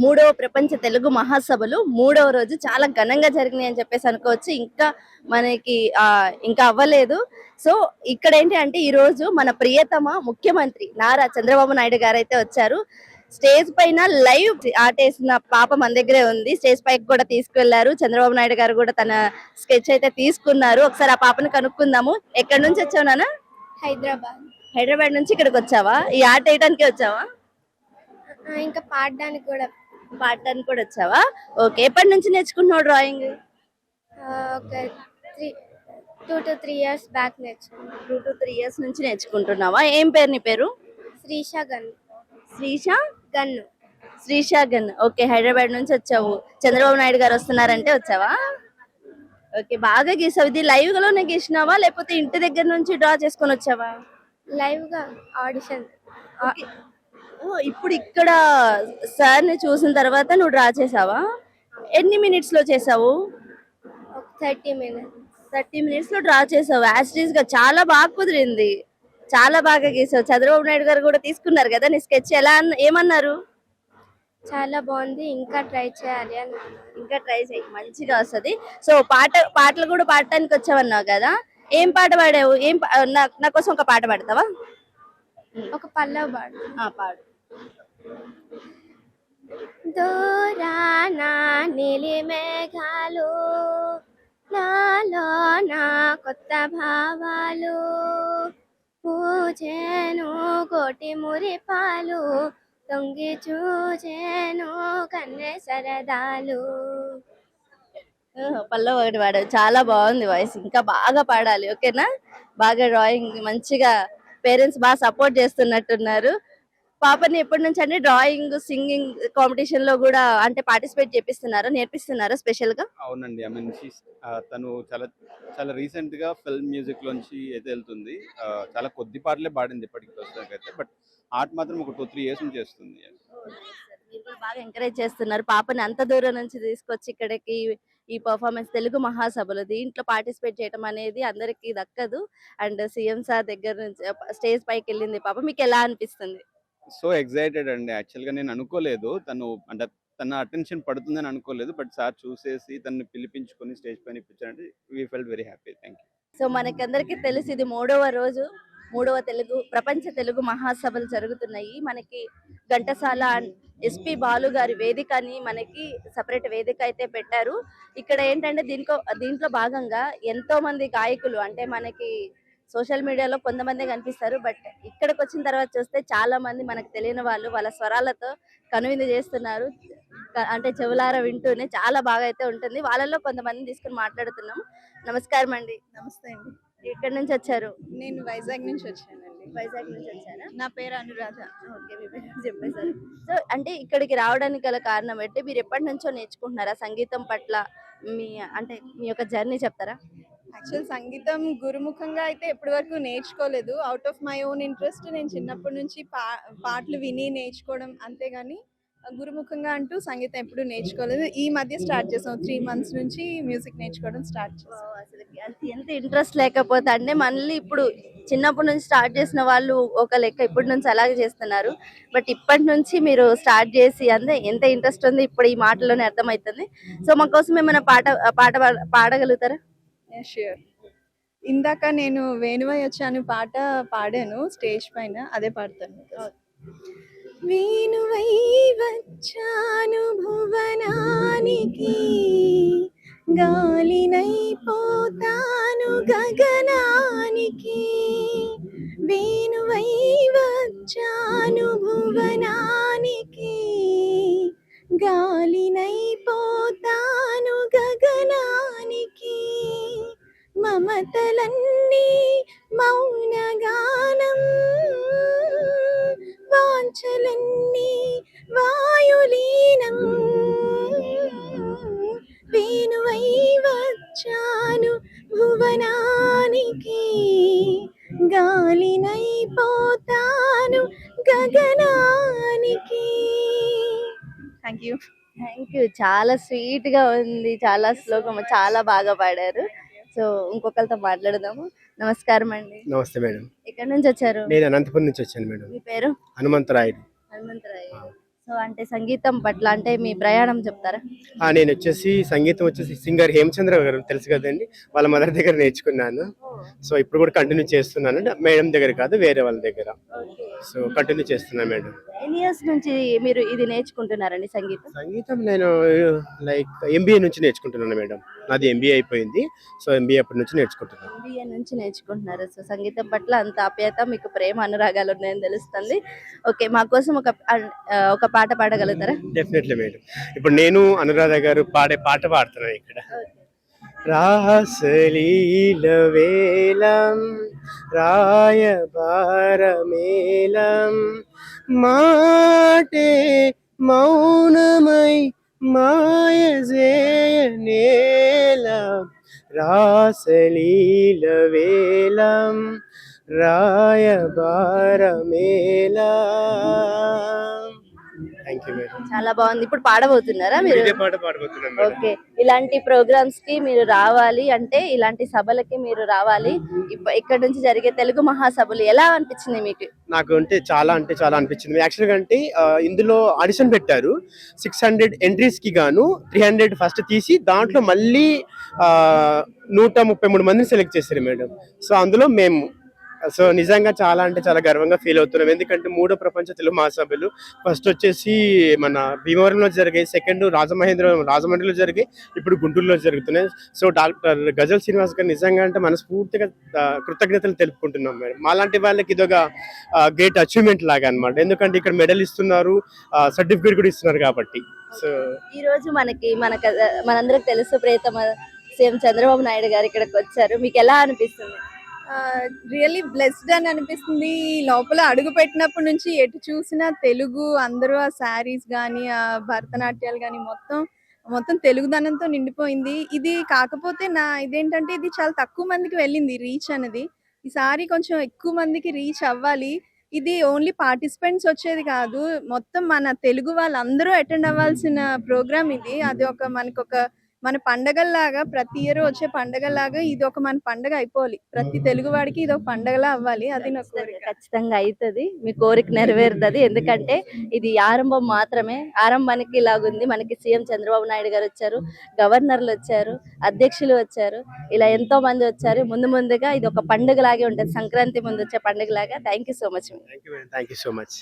మూడవ ప్రపంచ తెలుగు మహాసభలు మూడవ రోజు చాలా ఘనంగా జరిగినాయి అని చెప్పేసి అనుకోవచ్చు. ఇంకా మనకి ఇంకా అవ్వలేదు. సో ఇక్కడ ఏంటి అంటే ఈ రోజు మన ప్రియతమ ముఖ్యమంత్రి నారా చంద్రబాబు నాయుడు గారు అయితే వచ్చారు. స్టేజ్ పైన లైవ్ ఆటేసిన పాప మన దగ్గరే ఉంది. స్టేజ్ పైకి కూడా తీసుకువెళ్లారు. చంద్రబాబు నాయుడు గారు కూడా తన స్కెచ్ అయితే తీసుకున్నారు. ఒకసారి ఆ పాపను కనుక్కుందాము. ఎక్కడి నుంచి వచ్చావు నాన్న? హైదరాబాద్. హైదరాబాద్ నుంచి ఇక్కడికి వచ్చావా? ఈ ఆట వేయడానికి వచ్చావా? ఇంకా పాడడానికి కూడా వచ్చావా? ఓకే. ఎప్పటి నుంచి నేర్చుకుంటున్నావు డ్రాయింగ్? ఒక 2 to 3 years బ్యాక్ నేర్చుకున్నాను. 2 to 3 years నుంచి నేర్చుకుంటున్నావా? ఏం పేరు నీ పేరు? Srisha gun. Srisha gun. Srisha gun. Okay. Hyderabad నుంచి వచ్చావు. చంద్రబాబు నాయుడు గారు వస్తున్నారంటే వచ్చావా? ఓకే. బాగా గీసావు. ఇది లైవ్ లోనే గీసినావా లేకపోతే ఇంటి దగ్గర నుంచి డ్రా చేసుకొని వచ్చావా? లైవ్ గా ఆడిషన్. ఇప్పుడు ఇక్కడ సార్ ని చూసిన తర్వాత నువ్వు డ్రా చేసావా? ఎన్ని మినిట్స్ లో చేసావు? 30 minutes. 30 minutes లో డ్రా చేసావు. యాస్టీస్ గా చాలా బాగా కుదిరింది. చాలా బాగా గీసావు. చంద్రబాబు నాయుడు గారు కూడా తీసుకున్నారు కదా నీ స్కెచ్. ఏమన్నారు? చాలా బాగుంది, ఇంకా ట్రై చేయాలి అని. ఇంకా ట్రై చేయి, మంచిగా వస్తుంది. సో పాటలు కూడా పాడటానికి వచ్చావన్నావు కదా, ఏం పాట పాడావు? నా కోసం ఒక పాట పాడతావా? ఒక పల్లవి పాడు. పాడు. దూరానా నీలి మేఘాలు, నాలో నా కొత్త భావాలు, పూజేను కోటి మురిపాలు, తొంగి చూచేను కన్నె సరదాలు. పల్లవి ఒకటి పాడావు. చాలా బాగుంది వాయిస్. ఇంకా బాగా పాడాలి. ఓకేనా? బాగా డ్రాయింగ్ మంచిగా పేరెంట్స్ బాగా సపోర్ట్ చేస్తున్నట్టున్నారు. పాపని ఎప్పటి నుంచి అంటే డ్రాయింగ్ సింగింగ్ కాంపిటీషన్ లో కూడా అంటే పార్టిసిపేట్ చేపిస్తున్నారా, నేర్పిస్తున్నారా స్పెషల్ గా? అవునండి. ఐ మీన్ తను చాలా చాలా రీసెంట్ గా ఫిల్మ్ మ్యూజిక్ లోంచి అయితే వెళ్తుంది. చాలా కొద్ది పాటలే పాడింది ఇప్పటికి ప్రస్తుతానికైతే, బట్ ఆర్ట్ మాత్రం ఒక 2-3 years నుంచి చేస్తుంది. బాగా ఎంకరేజ్ చేస్తున్నారు పాపని. అంత దూరం నుంచి తీసుకొచ్చి ఇక్కడికి ఈ పర్ఫార్మెన్స్ తెలుగు మహాసభలు దీంట్లో పార్టిసిపేట్ చేయడం అనేది అందరికి దక్కదు. అండ్ సీఎం సార్ దగ్గర నుంచి స్టేజ్ పైకి వెళ్ళింది పాప. మీకు ఎలా అనిపిస్తుంది? సో ఎక్సైటెడ్ అండి. యాక్చువల్గా నేను అనుకోలేదు తను అంటే తన అటెన్షన్ పడుతుందని అనుకోలేదు, బట్ సార్ చూసేసి తనని పిలిపించుకొని స్టేజ్ పైన ఇప్పించారంటే we felt very happy. Thank you. So మనకందరికి తెలిసి ఇది మూడవ ప్రపంచ తెలుగు మహాసభలు జరుగుతున్నాయి. మనకి ఘంటసాల ఎస్పి బాలు గారి వేదిక అని మనకి సపరేట్ వేదిక అయితే పెట్టారు. ఇక్కడ ఏంటంటే దీంట్లో భాగంగా ఎంతో మంది గాయకులు అంటే మనకి సోషల్ మీడియాలో కొంతమంది కనిపిస్తారు, బట్ ఇక్కడికి వచ్చిన తర్వాత చూస్తే చాలా మంది మనకు తెలియని వాళ్ళు వాళ్ళ స్వరాలతో కనువిందు చేస్తున్నారు. అంటే చెవులారా వింటూనే చాలా బాగా అయితే ఉంటుంది. వాళ్ళలో కొంతమంది తీసుకుని మాట్లాడుతున్నాం. నమస్కారం అండి. నమస్తే అండి. ఎక్కడి నుంచి వచ్చారు? నేను వైజాగ్ నుంచి వచ్చానండి. వైజాగ్ నుంచి వచ్చారా? నా పేరు అనురాధ. ఓకే, మీ పేరు చెప్పేశారు. సో అంటే ఇక్కడికి రావడానికి గల కారణం ఏంటి? మీరు ఎప్పటి నుంచో నేర్చుకుంటున్నారా సంగీతం పట్ల? మీ యొక్క జర్నీ చెప్తారా? యాక్చువల్ సంగీతం గురుముఖంగా అయితే ఎప్పటి వరకు నేర్చుకోలేదు. Out of my own interest నేను చిన్నప్పటి నుంచి పాటలు విని నేర్చుకోవడం, అంతేగాని గురుముఖంగా అంటూ సంగీతం ఎప్పుడు నేర్చుకోలేదు. ఈ మధ్య స్టార్ట్ చేసాం. 3 months నుంచి మ్యూజిక్ నేర్చుకోవడం స్టార్ట్ చేసాం. అసలు ఎంత ఇంట్రెస్ట్ లేకపోతే అంటే మళ్ళీ ఇప్పుడు చిన్నప్పటి నుంచి స్టార్ట్ చేసిన వాళ్ళు ఒక లెక్క ఇప్పటి నుంచి అలాగే చేస్తున్నారు. బట్ ఇప్పటి నుంచి మీరు స్టార్ట్ చేసి ఎంత ఇంట్రెస్ట్ ఉంది ఇప్పుడు ఈ మాటలోనే అర్థమవుతుంది. సో మా కోసం ఏమైనా పాట పాడగలుగుతారా? ష్యూర్. ఇందాక నేను వేణువై వచ్చాను పాట పాడాను స్టేజ్ పైన, అదే పాడతాను. వేణువై వచ్చాను భువనానికి, గాలినై పోతాను గగనానికి, వేణువై వచ్చాను భువనానికి, గాలినై పోతాను గగనానికి, మమతలన్నీ మౌనగానం, వాంఛలన్నీ వాయులీనం, వేణువై వచ్చాను భువనానికి, గాలినై పోతాను గగనానికి. Thank you. చాలా స్వీట్ గా ఉంది. చాలా శ్లోకం చాలా బాగా పాడారు. సో ఇంకొకరితో మాట్లాడదాము. నమస్కారం అండి. నమస్తే మేడం. ఎక్కడి నుంచి వచ్చారు? నేను అనంతపురం నుంచి వచ్చాను మేడం. మీ పేరు? హనుమంతరాయుడు. హనుమంతరాయ్. సో అంటే సంగీతం పట్ల అంటే మీ ప్రయాణం చెప్తారా? నేను వచ్చేసి సంగీతం వచ్చేసి సింగర్ హేమచంద్ర గారు తెలుసు కదండి, వాళ్ళ మదర్ దగ్గర నేర్చుకున్నాను. సో ఇప్పుడు కూడా కంటిన్యూ చేస్తున్నాను, మేడం దగ్గర కాదు వేరే వాళ్ళ దగ్గర. సో కంటిన్యూ చేస్తున్నాను మేడం. ఎన్ని ఇయర్స్ నుంచి మీరు ఇది నేర్చుకుంటున్నారండి సంగీతం? సంగీతం నేను లైక్ ఎంబీఏ నుంచి నేర్చుకుంటున్నాను మేడం. నాది ఎంబీఏ అయిపోయింది. సో ఎంబీఏ అప్పటి నుంచి నేర్చుకుంటున్నాను. MBA నుంచి నేర్చుకుంటున్నారు. సో సంగీతం పట్ల అంత ఆప్యాయత, మీకు ప్రేమ అనురాగాలు ఉన్నాయని తెలుస్తుంది. ఓకే, మా కోసం ఒక పాట పాడగలుగుతారా? Definitely madam. ఇప్పుడు నేను అనురాధ గారు పాడే పాట పాడుతున్నాను ఇక్కడ. రాసలీల వేలం రాయబారమేలం మాటే మౌనమై మాయజేయనేలం రాసలీల వేలం రాయబారమేలం. Thank you madam. చాలా బాగుంది. ఇప్పుడు పాడబోతున్నారా మీరు? ఇదే పాట పాడబోతున్నాను మేడం. ఓకే, ఇలాంటి ప్రోగ్రామ్స్ కి మీరు రావాలి, అంటే ఇలాంటి సభలకి మీరు రావాలి. ఇక్కడ నుంచి జరిగే తెలుగు మహాసభలు ఎలా అనిపించింది మీకు? నాకు అంటే చాలా అనిపించింది. యాక్చువల్గా అంటే ఇందులో ఆడిషన్ పెట్టారు. 600 ఎంట్రీస్ కి గాను 300 ఫస్ట్ తీసి దాంట్లో మళ్ళీ 133 మందిని సెలెక్ట్ చేశారు మేడం. సో అందులో మేము నిజంగా చాలా అంటే చాలా గర్వంగా ఫీల్ అవుతున్నాం. ఎందుకంటే 3వ ప్రపంచ తెలుగు మహాసభలు ఫస్ట్ వచ్చేసి మన భీమవరంలో జరిగాయి, సెకండ్ రాజమండ్రిలో జరిగాయి, ఇప్పుడు గుంటూరులో జరుగుతున్నాయి. సో డాక్టర్ గజల్ శ్రీనివాస్ గారు నిజంగా అంటే మనస్ఫూర్తిగా కృతజ్ఞతలు తెలుపుకుంటున్నాం మేడం. మాలాంటి వాళ్ళకి ఇదొక గ్రేట్ అచీవ్మెంట్ లాగా అన్నమాట. ఎందుకంటే ఇక్కడ మెడల్ ఇస్తున్నారు, సర్టిఫికేట్ కూడా ఇస్తున్నారు కాబట్టి. సో ఈ రోజు మనందరికి తెలుసు, ప్రియతమ సీఎం చంద్రబాబు నాయుడు గారు ఇక్కడికి వచ్చారు. మీకు ఎలా అనిపిస్తుంది? రియల్లీ బ్లెస్డ్ అని అనిపిస్తుంది. లోపల అడుగు పెట్టినప్పటి నుంచి ఎటు చూసినా తెలుగు, అందరూ ఆ శారీస్ కానీ ఆ భరతనాట్యాలు కానీ మొత్తం తెలుగుదనంతో నిండిపోయింది. ఇది కాకపోతే ఇదేంటంటే ఇది చాలా తక్కువ మందికి వెళ్ళింది రీచ్ అనేది. ఈసారి కొంచెం ఎక్కువ మందికి రీచ్ అవ్వాలి. ఇది ఓన్లీ పార్టిసిపెంట్స్ వచ్చేది కాదు, మొత్తం మన తెలుగు వాళ్ళందరూ అటెండ్ అవ్వాల్సిన ప్రోగ్రామ్ ఇది. అది మన పండగల్లాగా, ప్రతి ఇయర్ వచ్చే పండగల్లాగా ఇది ఒక మన పండగ అయిపోవాలి. ప్రతి తెలుగు వాడికి ఇది ఒక పండగలా అవ్వాలి. అది నా కోరిక. ఖచ్చితంగా అవుతుంది, మీ కోరిక నెరవేరుతుంది. ఎందుకంటే ఇది ఆరంభం మాత్రమే. ఆరంభానికి ఇలాగుంది. మనకి సీఎం చంద్రబాబు నాయుడు గారు వచ్చారు, గవర్నర్లు వచ్చారు, అధ్యక్షులు వచ్చారు, ఇలా ఎంతో మంది వచ్చారు. ముందుగా ఇది ఒక పండుగ లాగే ఉంటుంది, సంక్రాంతి ముందు వచ్చే పండుగ లాగా. Thank you so much. Thank you so much.